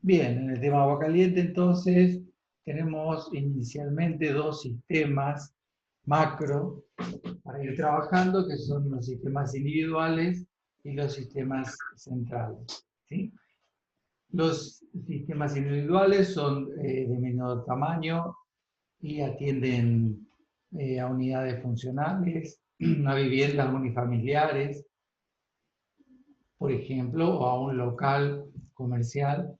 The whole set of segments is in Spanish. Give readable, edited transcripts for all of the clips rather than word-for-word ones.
Bien, en el tema agua caliente entonces tenemos inicialmente dos sistemas macro para ir trabajando, que son los sistemas individuales y los sistemas centrales. ¿Sí? Los sistemas individuales son de menor tamaño y atienden a unidades funcionales, a viviendas unifamiliares, por ejemplo, o a un local comercial,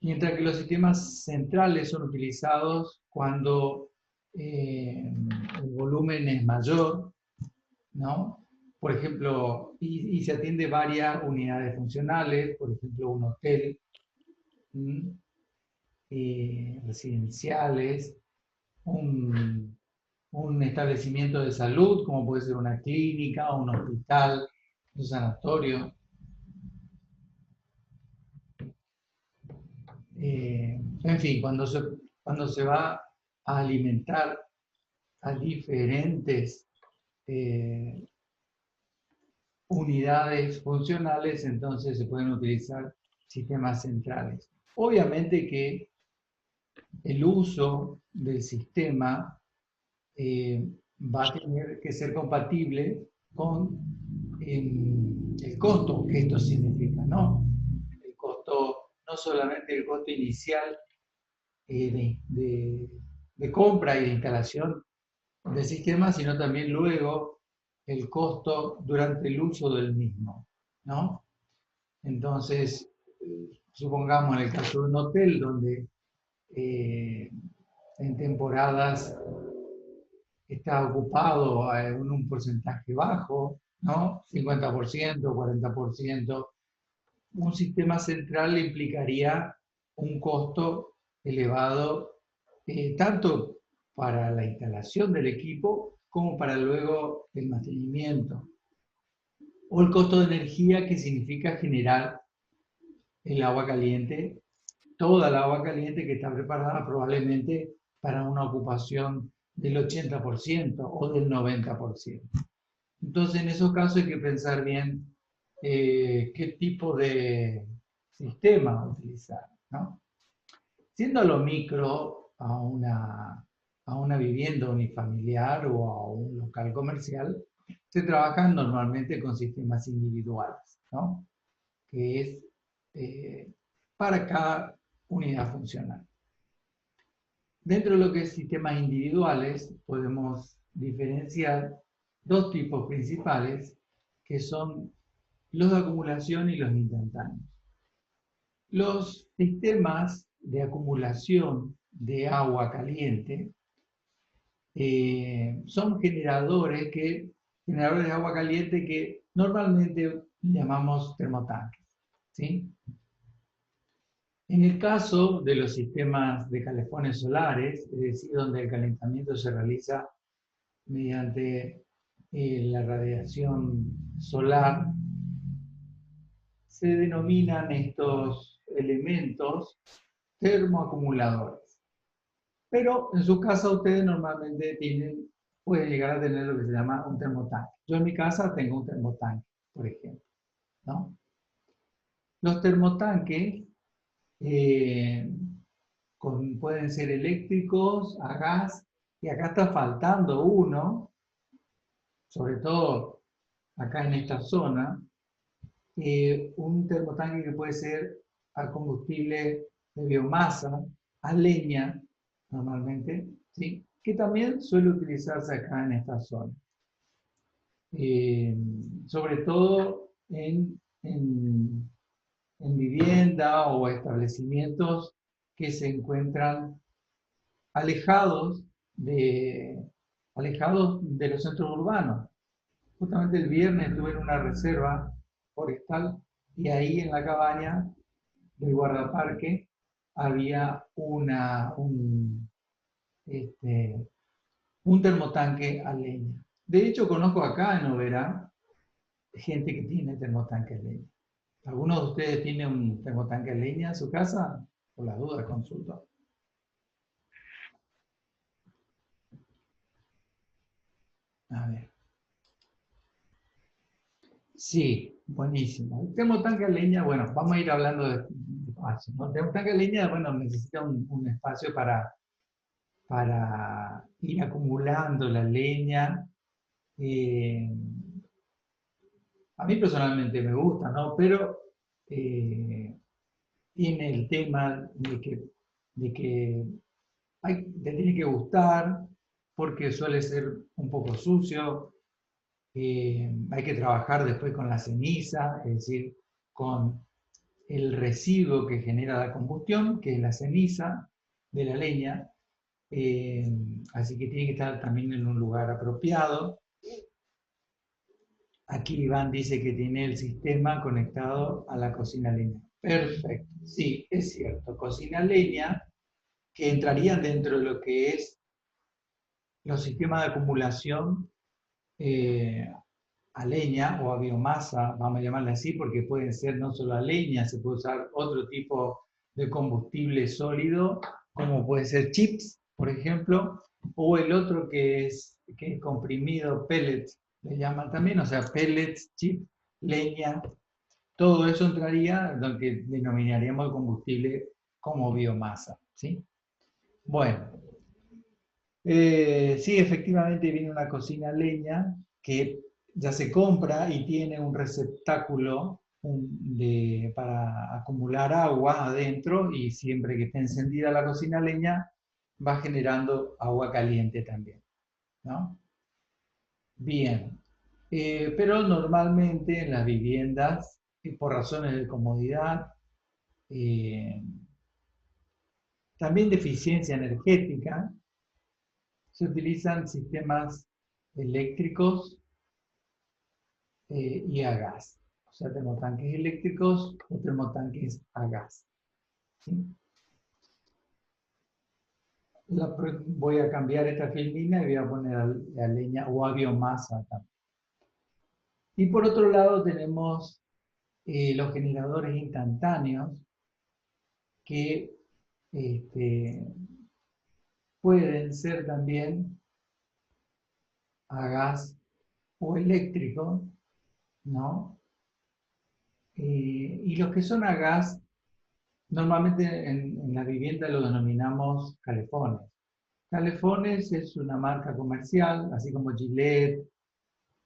mientras que los sistemas centrales son utilizados cuando el volumen es mayor, ¿no? Por ejemplo, y se atiende varias unidades funcionales, por ejemplo, un hotel, residenciales, un, un establecimiento de salud, como puede ser una clínica, un hospital, un sanatorio. En fin, cuando se va a alimentar a diferentes eh, unidades funcionales, entonces se pueden utilizar sistemas centrales. Obviamente que el uso del sistema va a tener que ser compatible con el costo que esto significa, ¿no? El costo, no solamente el costo inicial de compra y de instalación del sistema, sino también luego el costo durante el uso del mismo, ¿no? Entonces, supongamos en el caso de un hotel donde en temporadas está ocupado en un porcentaje bajo, ¿no? 50%, 40%. Un sistema central implicaría un costo elevado, tanto para la instalación del equipo como para luego el mantenimiento. O el costo de energía que significa generar el agua caliente, toda el agua caliente que está preparada probablemente para una ocupación del 80% o del 90%. Entonces, en esos casos hay que pensar bien qué tipo de sistema utilizar, ¿no? Siendo lo micro a una vivienda unifamiliar o a un local comercial, se trabajan normalmente con sistemas individuales, ¿no? Que es para cada unidad funcional. Dentro de lo que es sistemas individuales, podemos diferenciar dos tipos principales, que son los de acumulación y los instantáneos. Los sistemas de acumulación de agua caliente son generadores de agua caliente que normalmente llamamos termotanques, ¿sí? En el caso de los sistemas de calefones solares, es decir, donde el calentamiento se realiza mediante la radiación solar, se denominan estos elementos termoacumuladores. Pero en su casa ustedes normalmente pueden llegar a tener lo que se llama un termotanque. Yo en mi casa tengo un termotanque, por ejemplo, ¿no? Los termotanques eh, pueden ser eléctricos, a gas, y acá está faltando uno, sobre todo acá en esta zona, un termotanque que puede ser a combustible de biomasa, a leña, normalmente, ¿sí? Que también suele utilizarse acá en esta zona. Eh, Sobre todo en vivienda o establecimientos que se encuentran alejados alejados de los centros urbanos. Justamente el viernes estuve en una reserva forestal y ahí en la cabaña del guardaparque había este, un termotanque a leña. De hecho, conozco acá en Oberá gente que tiene termotanque a leña. ¿Alguno de ustedes tiene un termotanque a leña en su casa? Por las dudas, consulto. A ver. Sí, buenísimo. El termotanque a leña, bueno, vamos a ir hablando espacio, ¿no? Un tanque de leña, bueno, necesita un espacio para ir acumulando la leña. eh, a mí personalmente me gusta, ¿no? Pero tiene el tema de que te tiene que gustar porque suele ser un poco sucio. Hay que trabajar después con la ceniza, es decir, con el residuo que genera la combustión, que es la ceniza de la leña. Así que tiene que estar también en un lugar apropiado. Aquí Iván dice que tiene el sistema conectado a la cocina leña. Perfecto, sí, es cierto. Cocina leña, que entrarían dentro de lo que es los sistemas de acumulación eh, a leña o a biomasa, vamos a llamarle así, porque pueden ser no solo a leña, se puede usar otro tipo de combustible sólido, como puede ser chips, por ejemplo, o el otro que es comprimido, pellets, le llaman también, o sea, pellets, chips, leña, todo eso entraría en lo que denominaríamos el combustible como biomasa, ¿sí? Bueno, sí, efectivamente viene una cocina leña que ya se compra y tiene un receptáculo para acumular agua adentro y siempre que esté encendida la cocina leña va generando agua caliente también, ¿no? Bien, pero normalmente en las viviendas, por razones de comodidad, eh, también de eficiencia energética, se utilizan sistemas eléctricos y a gas. O sea, termotanques eléctricos o termotanques a gas. ¿Sí? Voy a cambiar esta filmina y voy a poner a leña o a biomasa también. Y por otro lado tenemos los generadores instantáneos que este, pueden ser también a gas o eléctrico, ¿no? Y los que son a gas, normalmente en la vivienda lo denominamos calefones. Calefones es una marca comercial, así como Gillette,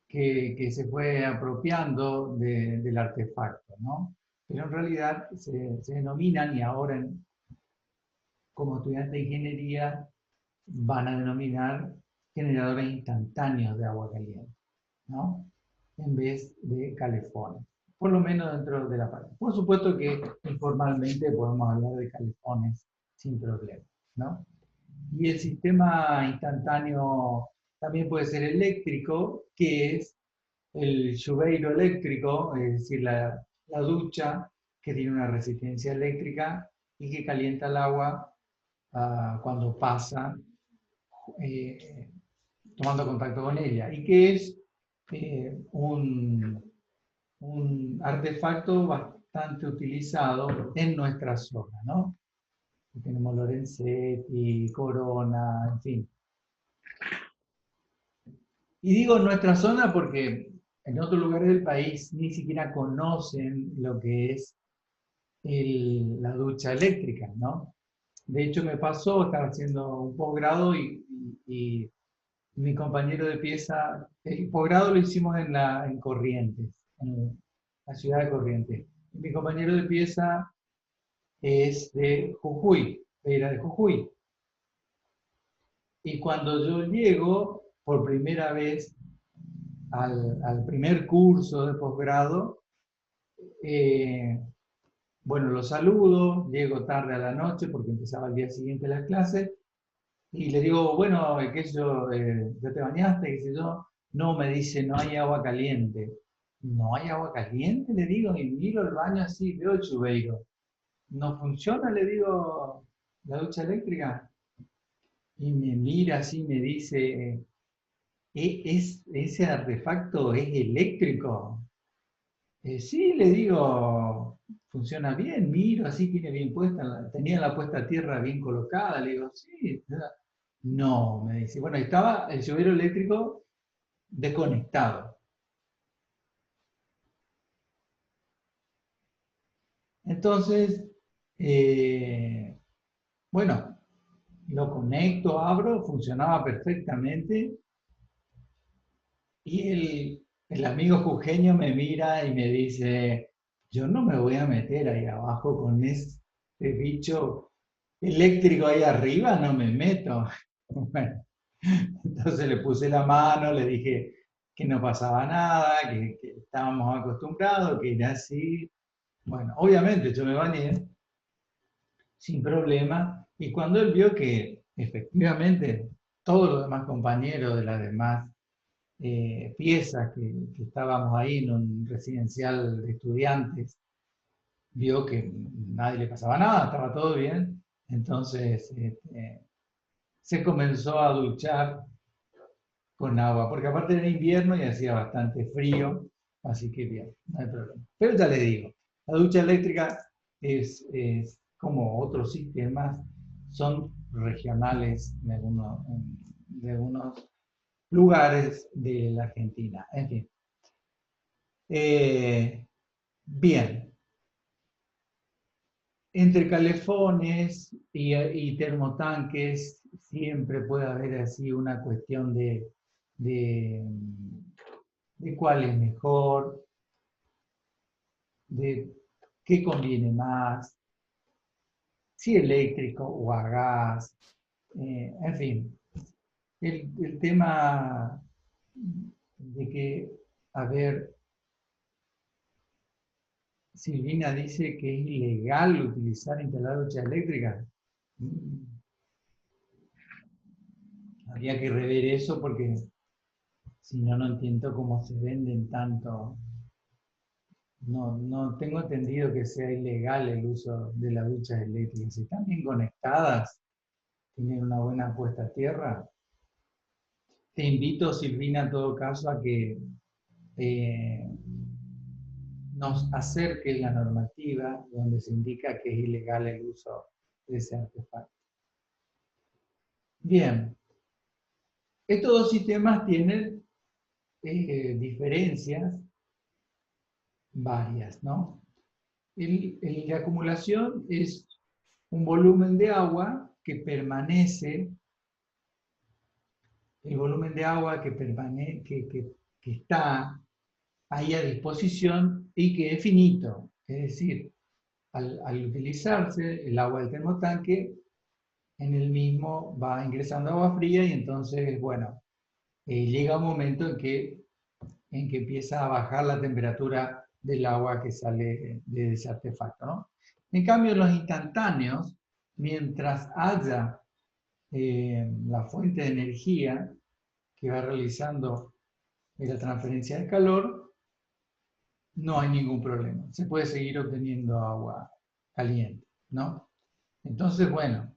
que se fue apropiando del artefacto, ¿no? Pero en realidad se denominan, y ahora como estudiantes de ingeniería van a denominar generadores instantáneos de agua caliente, ¿no? En vez de calefones, por lo menos dentro de la parte. Por supuesto que informalmente podemos hablar de calefones sin problema, ¿no? Y el sistema instantáneo también puede ser eléctrico, que es el chuveiro eléctrico, es decir, la ducha que tiene una resistencia eléctrica y que calienta el agua cuando pasa eh, tomando contacto con ella, y que es un artefacto bastante utilizado en nuestra zona, ¿no? Tenemos Lorenzetti, Corona, en fin. Y digo nuestra zona porque en otros lugares del país ni siquiera conocen lo que es la ducha eléctrica, ¿no? De hecho, me pasó, estaba haciendo un posgrado y mi compañero de pieza, el posgrado lo hicimos en Corrientes, en la ciudad de Corrientes. Mi compañero de pieza es de Jujuy, era de Jujuy. Y cuando yo llego por primera vez al primer curso de posgrado, eh, bueno, lo saludo, llego tarde a la noche porque empezaba el día siguiente las clases, y le digo, bueno, qué sé yo, ¿ya te bañaste? ¿Qué sé yo? No, me dice, no hay agua caliente. ¿No hay agua caliente? Le digo, y miro el baño así, veo el chuveiro. ¿No funciona? Le digo, la ducha eléctrica. Y me mira así, me dice, ese artefacto es eléctrico?" Sí, le digo, funciona bien, miro, así tiene bien puesta, tenía la puesta a tierra bien colocada, le digo, sí. No, me dice, bueno, estaba el llavero eléctrico desconectado. Entonces, Bueno, lo conecto, abro, funcionaba perfectamente. Y el amigo jujeño me mira y me dice, yo no me voy a meter ahí abajo con este bicho eléctrico ahí arriba, no me meto. Bueno, entonces le puse la mano, le dije que no pasaba nada, que estábamos acostumbrados, que era así. Bueno, obviamente yo me bañé sin problema y cuando él vio que efectivamente todos los demás compañeros de las demás piezas que estábamos ahí en un residencial de estudiantes, vio que nadie le pasaba nada, estaba todo bien, entonces se comenzó a duchar con agua, porque aparte era invierno y hacía bastante frío, así que bien, no hay problema. Pero ya le digo, la ducha eléctrica es como otros sistemas, son regionales de algunos lugares de la Argentina. En fin. Bien, entre calefones y termotanques siempre puede haber así una cuestión de, de cuál es mejor, de qué conviene más, si eléctrico o a gas, en fin. El tema de que, a ver, Silvina dice que es ilegal utilizar instalar ducha eléctrica. Mm, Habría que rever eso porque si no, no entiendo cómo se venden tanto. No, no tengo entendido que sea ilegal el uso de las duchas eléctricas. Si están bien conectadas, tienen una buena puesta a tierra. Te invito, Silvina, en todo caso, a que eh, nos acerque la normativa donde se indica que es ilegal el uso de ese artefacto. Bien, estos dos sistemas tienen diferencias varias, ¿no? El de acumulación es un volumen de agua que permanece, el volumen de agua que está ahí a disposición y que es finito. Es decir, al utilizarse el agua del termotanque, en el mismo va ingresando agua fría y entonces, bueno, llega un momento en que empieza a bajar la temperatura del agua que sale de ese artefacto, ¿no? En cambio, los instantáneos, mientras haya la fuente de energía que va realizando la transferencia de calor, no hay ningún problema. Se puede seguir obteniendo agua caliente, ¿no? Entonces, bueno,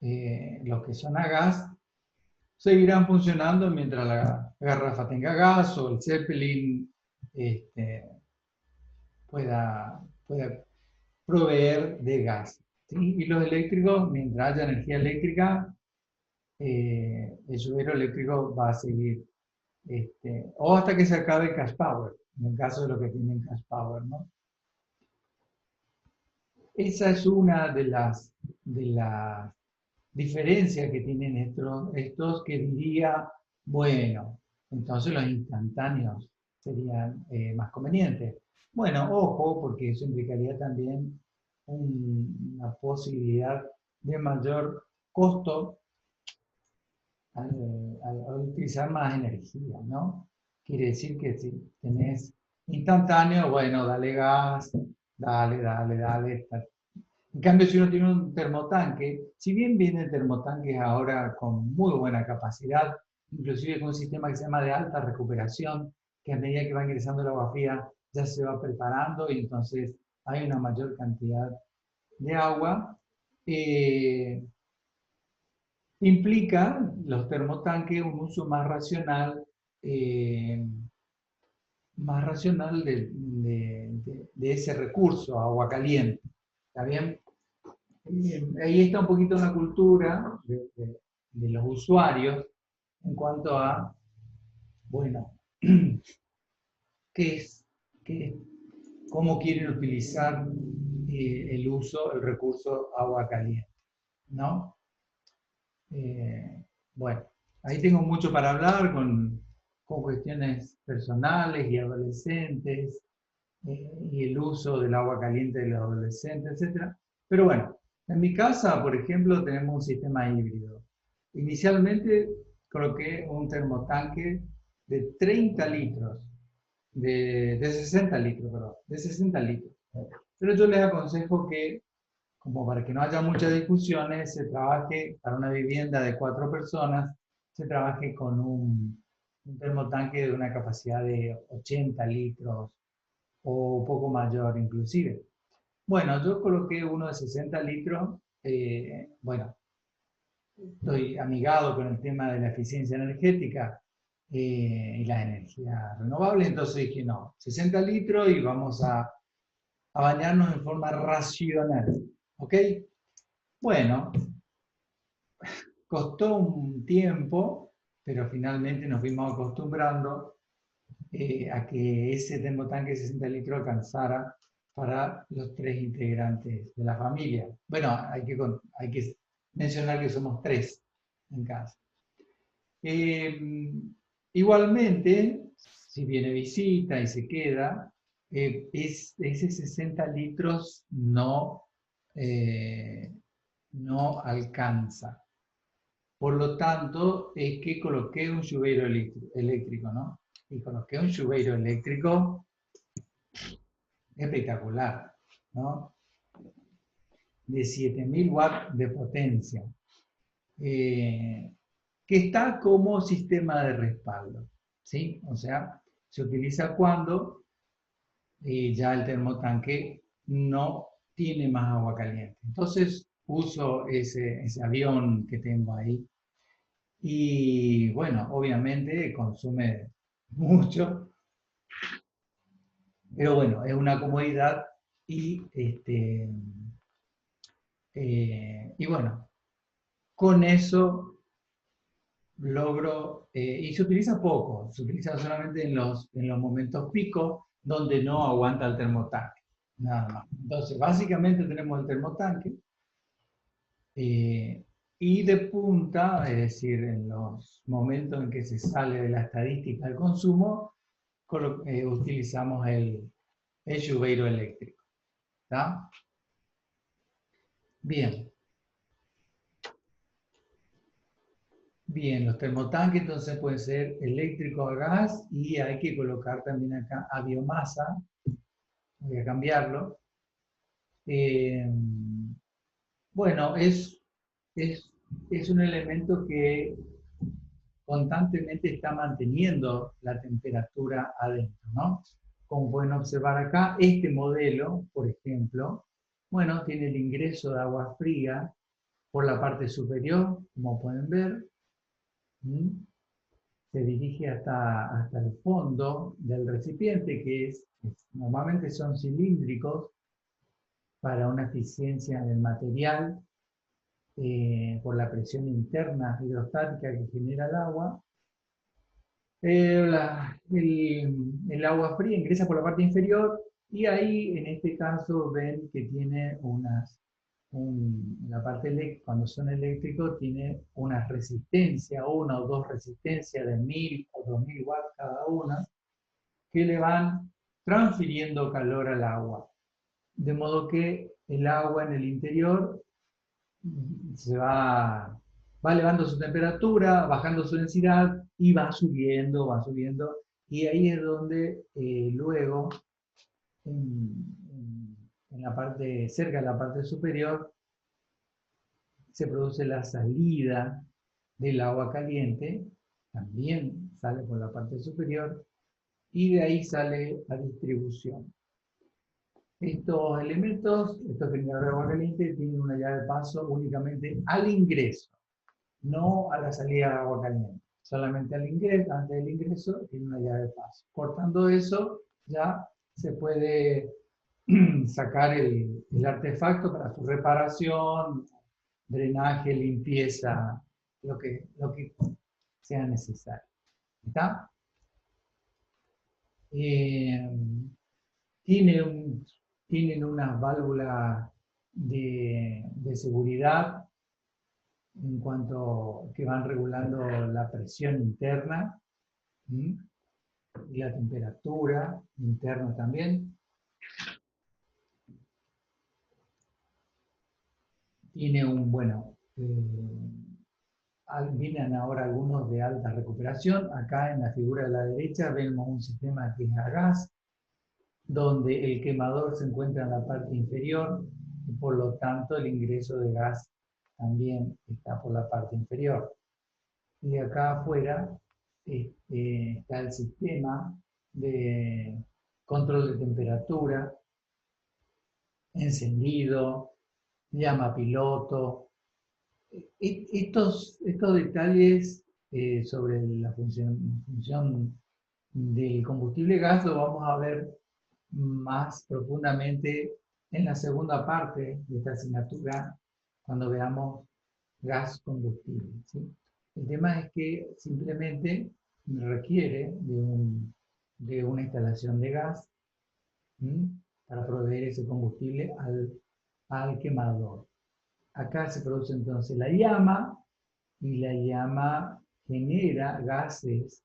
los que son a gas seguirán funcionando mientras la garrafa tenga gas o el Zeppelin este, pueda proveer de gas. ¿Sí? Y los eléctricos, mientras haya energía eléctrica, el lluvero eléctrico va a seguir, o hasta que se acabe el cash power, en el caso de los que tienen cash power, ¿no? Esa es una de las diferencias que tienen estos que diría, bueno, entonces los instantáneos serían más convenientes. Bueno, ojo, porque eso implicaría también una posibilidad de mayor costo al utilizar más energía, ¿no? Quiere decir que si tenés instantáneo, bueno, dale gas, dale. En cambio, si uno tiene un termotanque, si bien vienen termotanques ahora con muy buena capacidad, inclusive con un sistema que se llama de alta recuperación, que a medida que va ingresando el agua fría ya se va preparando y entonces hay una mayor cantidad de agua, eh, implica los termotanques un uso eh, más racional de ese recurso, agua caliente. ¿Está bien? Ahí está un poquito una cultura de los usuarios en cuanto a, bueno, qué es, qué, cómo quieren utilizar el uso, el recurso agua caliente, ¿no? Bueno, ahí tengo mucho para hablar con cuestiones personales y adolescentes, y el uso del agua caliente de los adolescentes, etc. Pero bueno, en mi casa, por ejemplo, tenemos un sistema híbrido. Inicialmente coloqué un termotanque de 30 litros, de 60 litros, perdón, de 60 litros. Pero yo les aconsejo que, como para que no haya muchas discusiones, se trabaje para una vivienda de 4 personas, se trabaje con un termotanque de una capacidad de 80 litros o un poco mayor inclusive. Bueno, yo coloqué uno de 60 litros, bueno, estoy amigado con el tema de la eficiencia energética y la energía renovable, entonces dije, no, 60 litros y vamos a bañarnos en forma racional, ¿ok? Bueno, costó un tiempo, pero finalmente nos fuimos acostumbrando a que ese termotanque de 60 litros alcanzara para los 3 integrantes de la familia. Bueno, hay que mencionar que somos 3 en casa. Igualmente, si viene visita y se queda, ese 60 litros no alcanza. Por lo tanto, es que coloqué un lluvero eléctrico, ¿no? Y coloqué un lluvero eléctrico espectacular, ¿no? De 7000 watts de potencia, que está como sistema de respaldo, ¿sí? O sea, se utiliza cuando ya el termotanque no tiene más agua caliente. Entonces uso ese avión que tengo ahí y bueno, obviamente consume mucho, pero bueno, es una comodidad y bueno, con eso logro, y se utiliza poco, se utiliza solamente en los momentos picos donde no aguanta el termotanque, nada más. Entonces, básicamente tenemos el termotanque y de punta, es decir, en los momentos en que se sale de la estadística del consumo, utilizamos el lluveiro eléctrico. ¿Está? Bien. Bien, los termotanques entonces pueden ser eléctricos a gas y hay que colocar también acá a biomasa. Voy a cambiarlo. Eh, bueno, es un elemento que constantemente está manteniendo la temperatura adentro, ¿no? Como pueden observar acá, este modelo, por ejemplo, bueno, tiene el ingreso de agua fría por la parte superior, como pueden ver. Se dirige hasta el fondo del recipiente, normalmente son cilíndricos para una eficiencia en el material por la presión interna hidrostática que genera el agua. El agua fría ingresa por la parte inferior y ahí en este caso ven que tiene la parte eléctrica, cuando son eléctricos, tiene una resistencia, una o dos resistencias de 1000 o 2000 watts cada una, que le van transfiriendo calor al agua. De modo que el agua en el interior va elevando su temperatura, bajando su densidad y va subiendo. Y ahí es donde luego, en la parte, cerca de la parte superior, se produce la salida del agua caliente, también sale por la parte superior, y de ahí sale la distribución. Estos elementos, estos generadores de agua caliente, tienen una llave de paso únicamente al ingreso, no a la salida de agua caliente. Solamente al ingreso, antes del ingreso, tiene una llave de paso. Cortando eso, ya se puede sacar el artefacto para su reparación, drenaje, limpieza, lo que sea necesario. ¿Está? Tiene tienen unas válvulas de seguridad en cuanto que van regulando la presión interna, ¿sí? Y la temperatura interna también. Tiene vienen ahora algunos de alta recuperación. Acá en la figura de la derecha vemos un sistema que es a gas, donde el quemador se encuentra en la parte inferior y por lo tanto el ingreso de gas también está por la parte inferior. Y acá afuera está el sistema de control de temperatura, encendido, llama piloto. Estos detalles sobre la función del combustible gas lo vamos a ver más profundamente en la segunda parte de esta asignatura, cuando veamos gas combustible, ¿sí? El tema es que simplemente requiere de una instalación de gas, ¿sí? Para proveer ese combustible al quemador. Acá se produce entonces la llama, y la llama genera gases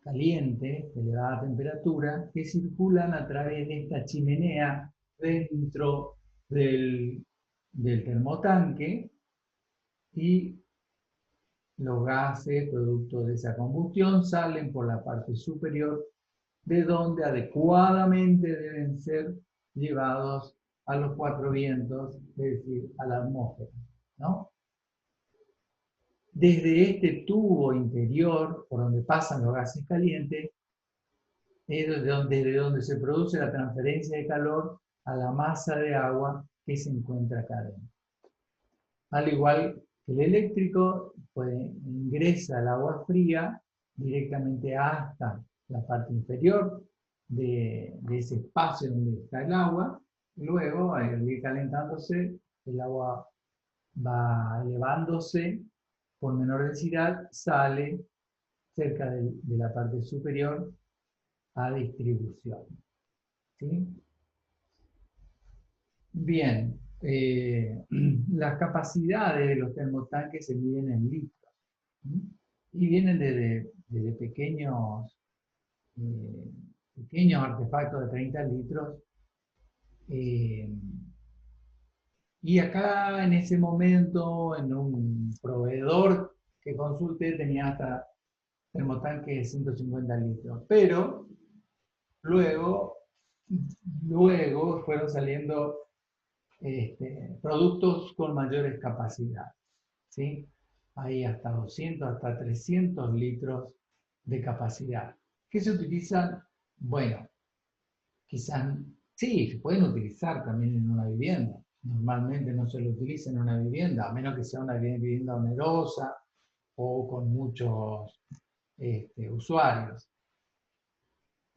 calientes de elevada temperatura que circulan a través de esta chimenea dentro del termotanque, y los gases producto de esa combustión salen por la parte superior, de donde adecuadamente deben ser llevados a los cuatro vientos, es decir, a la atmósfera, ¿no? Desde este tubo interior, por donde pasan los gases calientes, es desde donde se produce la transferencia de calor a la masa de agua que se encuentra acá adentro. Al igual que el eléctrico, ingresa el agua fría directamente hasta la parte inferior de ese espacio donde está el agua. Luego, al ir calentándose, el agua va elevándose por menor densidad, sale cerca de la parte superior a distribución, ¿sí? Bien, las capacidades de los termotanques se miden en litros, ¿sí? Y vienen desde eh, pequeños artefactos de 30 litros. eh, y acá en ese momento, en un proveedor que consulté, tenía hasta termotanques de 150 litros. Pero luego, luego fueron saliendo productos con mayores capacidades, ¿sí? Hay hasta 200, hasta 300 litros de capacidad. ¿Qué se utilizan? Bueno, quizás sí, se pueden utilizar también en una vivienda. Normalmente no se lo utiliza en una vivienda, a menos que sea una vivienda onerosa o con muchos usuarios.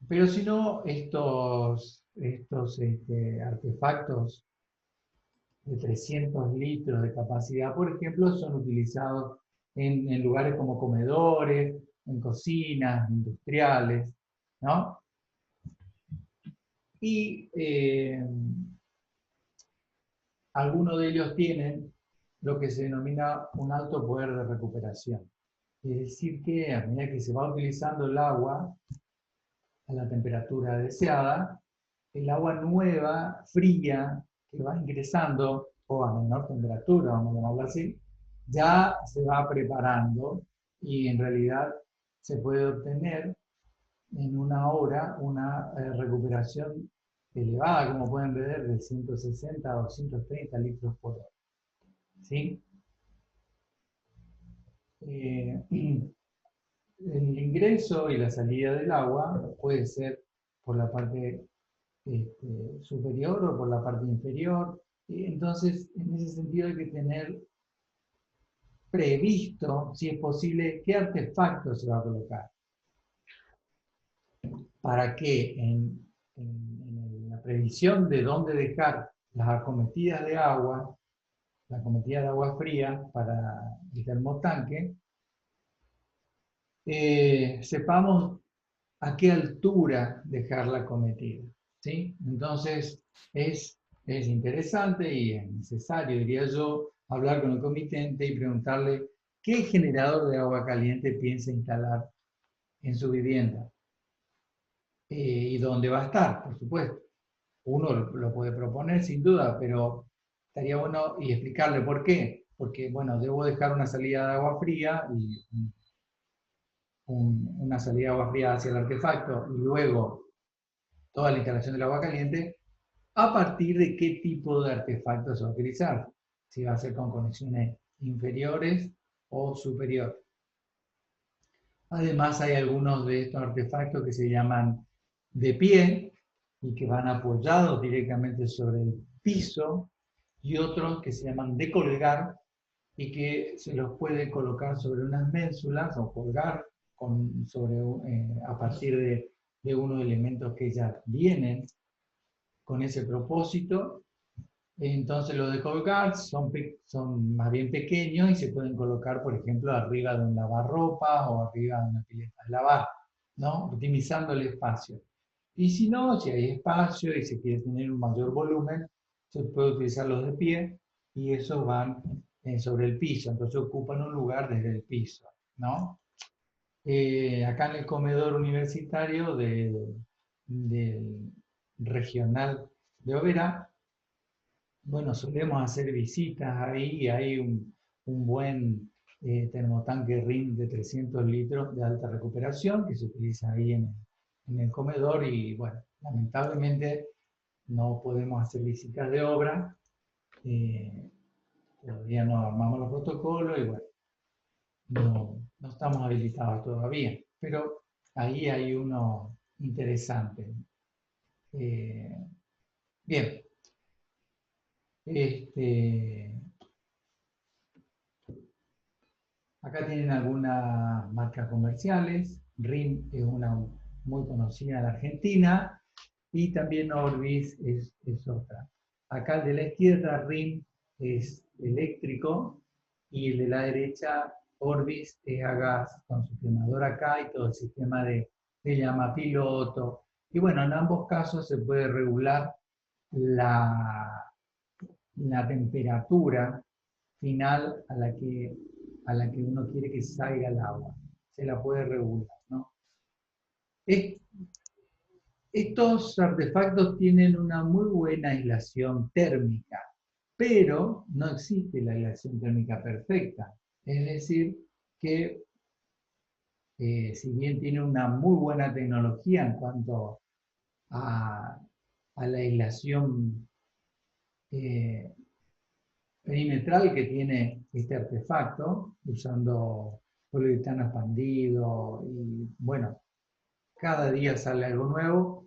Pero si no, estos artefactos de 300 litros de capacidad, por ejemplo, son utilizados en lugares como comedores, en cocinas industriales, ¿no? Y algunos de ellos tienen lo que se denomina un alto poder de recuperación. Es decir, que a medida que se va utilizando el agua a la temperatura deseada, el agua nueva, fría, que va ingresando, o a menor temperatura, vamos a llamarlo así, ya se va preparando, y en realidad se puede obtener en una hora una recuperación elevada, como pueden ver, de 160 a 230 litros por hora, ¿sí? El ingreso y la salida del agua puede ser por la parte superior o por la parte inferior. Entonces, en ese sentido hay que tener previsto, si es posible, qué artefacto se va a colocar, para que en la previsión de dónde dejar las acometidas de agua, la acometida de agua fría para el termotanque, sepamos a qué altura dejar la acometida. ¿sí? Entonces, es interesante y es necesario, diría yo, hablar con el comitente y preguntarle qué generador de agua caliente piensa instalar en su vivienda y dónde va a estar, por supuesto. Uno lo puede proponer sin duda, pero estaría bueno y explicarle por qué. Porque, bueno, debo dejar una salida de agua fría y una salida de agua fría hacia el artefacto y luego toda la instalación del agua caliente, a partir de qué tipo de artefacto se va a utilizar. Si va a ser con conexiones inferiores o superiores. Además, hay algunos de estos artefactos que se llaman de pie y que van apoyados directamente sobre el piso, y otros que se llaman de colgar y que se los puede colocar sobre unas ménsulas o colgar a partir de unos elementos que ya vienen con ese propósito. Entonces los de colgar son más bien pequeños y se pueden colocar, por ejemplo, arriba de un lavarropas o arriba de una pileta de lavar, ¿no? Optimizando el espacio. Y si no, si hay espacio y se quiere tener un mayor volumen, se puede utilizar los de pie y esos van sobre el piso, entonces ocupan un lugar desde el piso, ¿no? Acá en el comedor universitario del regional de Oberá, bueno, solemos hacer visitas ahí, hay un buen termotanque RIN de 300 litros de alta recuperación que se utiliza ahí en el comedor y bueno, lamentablemente no podemos hacer visitas de obra, eh, todavía no armamos los protocolos y bueno, no estamos habilitados todavía, pero ahí hay uno interesante. Eh, bien, este, acá tienen algunas marcas comerciales. RIM es una muy conocida en Argentina y también Orbis es otra. Acá el de la izquierda, RIM, es eléctrico y el de la derecha, Orbis, es a gas con su quemador acá y todo el sistema de llama piloto. Y bueno, en ambos casos se puede regular la, la temperatura final a la que uno quiere que salga el agua. Se la puede regular, ¿no? Es- Estos artefactos tienen una muy buena aislación térmica, pero no existe la aislación térmica perfecta. Es decir, que si bien tiene una muy buena tecnología en cuanto a, a la aislación eh, perimetral que tiene este artefacto, usando poliuretano expandido y bueno, cada día sale algo nuevo,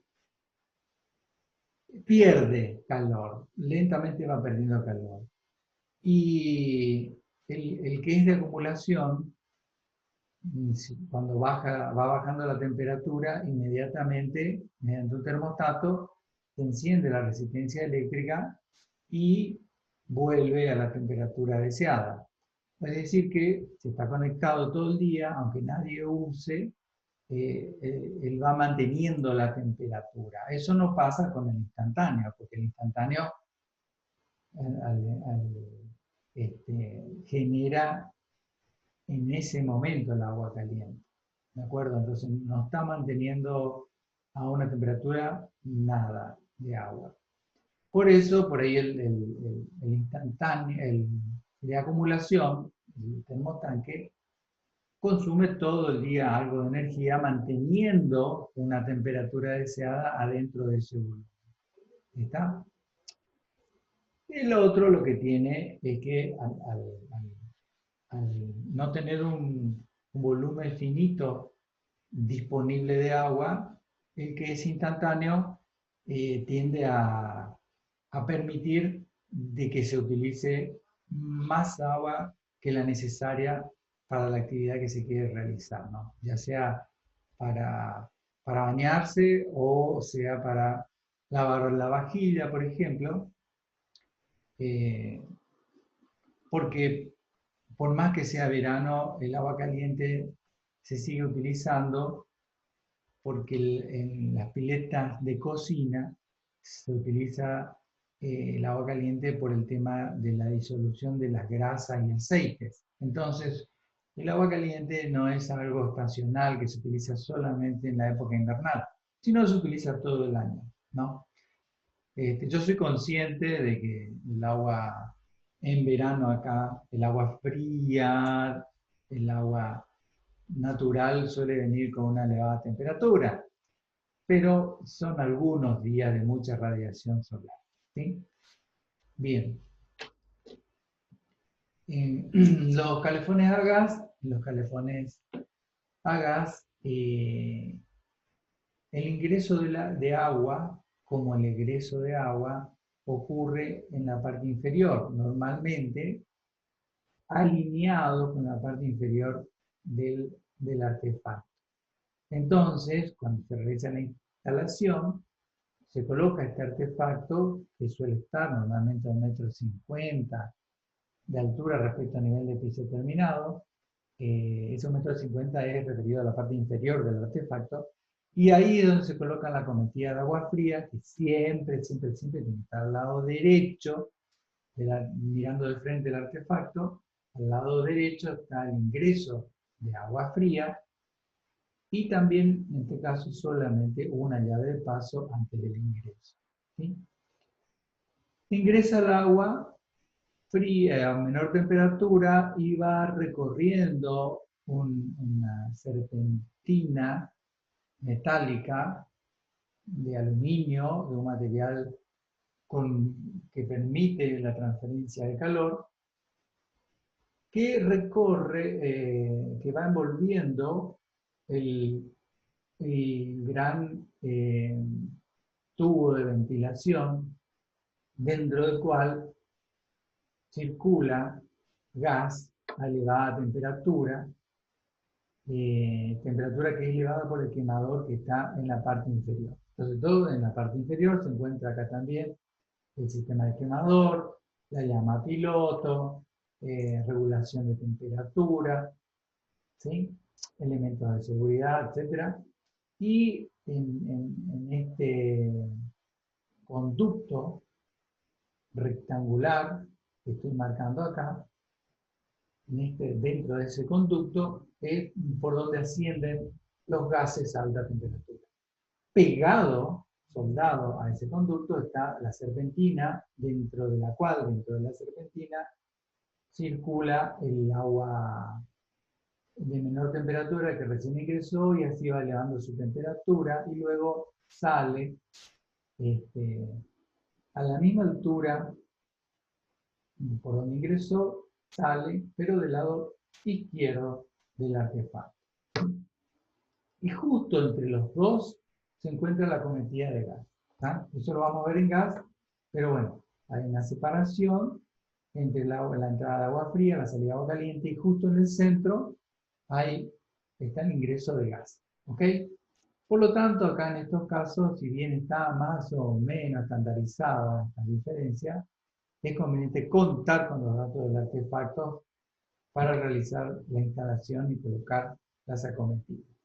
pierde calor, lentamente va perdiendo calor. Y el que es de acumulación, cuando va bajando la temperatura, inmediatamente, mediante un termostato, se enciende la resistencia eléctrica y vuelve a la temperatura deseada. Es decir, que se está conectado todo el día, aunque nadie use, él va manteniendo la temperatura. Eso no pasa con el instantáneo, porque el instantáneo genera en ese momento el agua caliente. ¿De acuerdo? Entonces no está manteniendo a una temperatura nada de agua. Por eso, por ahí el instantáneo, el de acumulación, el termotanque, consume todo el día algo de energía manteniendo una temperatura deseada adentro de ese volumen. ¿Está? El otro lo que tiene es que al no tener un volumen finito disponible de agua, el que es instantáneo tiende a permitir de que se utilice más agua que la necesaria para la actividad que se quiere realizar, ¿no? Ya sea para, para bañarse o sea para lavar la vajilla, por ejemplo, eh, porque por más que sea verano, el agua caliente se sigue utilizando porque en las piletas de cocina se utiliza el agua caliente por el tema de la disolución de las grasas y aceites. Entonces, el agua caliente no es algo estacional que se utiliza solamente en la época invernal, sino se utiliza todo el año, ¿no? Yo soy consciente de que el agua en verano acá, el agua fría, el agua natural suele venir con una elevada temperatura, pero son algunos días de mucha radiación solar, ¿sí? Bien. Los calefones a gas, el ingreso de agua, como el egreso de agua, ocurre en la parte inferior, normalmente alineado con la parte inferior del artefacto. Entonces, cuando se realiza la instalación, se coloca este artefacto que suele estar normalmente a 1,50 m de altura respecto al nivel de piso terminado. Ese 1,50 m es referido a la parte inferior del artefacto. Y ahí es donde se coloca la cometida de agua fría, que siempre, siempre, siempre tiene que estar al lado derecho, mirando de frente el artefacto. Al lado derecho está el ingreso de agua fría y también, en este caso, solamente una llave de paso antes del ingreso, ¿sí? Ingresa el agua fría a menor temperatura y va recorriendo una serpentina metálica de aluminio, de un material que permite la transferencia de calor, que recorre, que va envolviendo el gran tubo de ventilación dentro del cual circula gas a elevada temperatura, temperatura que es elevada por el quemador que está en la parte inferior. Entonces, todo en la parte inferior se encuentra acá también el sistema de quemador, la llama piloto, regulación de temperatura, ¿sí? Elementos de seguridad, etc. Y en este conducto rectangular que estoy marcando acá, dentro de ese conducto, es por donde ascienden los gases a alta temperatura. Pegado, soldado a ese conducto, está la serpentina, dentro de la cual, dentro de la serpentina, circula el agua de menor temperatura que recién ingresó y así va elevando su temperatura y luego sale a la misma altura por donde ingresó, sale, pero del lado izquierdo del artefacto. Y justo entre los dos se encuentra la cometida de gas. ¿Tá? Eso lo vamos a ver en gas, pero bueno, hay una separación entre la entrada de agua fría, la salida de agua caliente, y justo en el centro está el ingreso de gas. ¿Ok? Por lo tanto, acá en estos casos, si bien está más o menos estandarizada esta diferencia, es conveniente contar con los datos del artefacto para realizar la instalación y colocar las acometidas.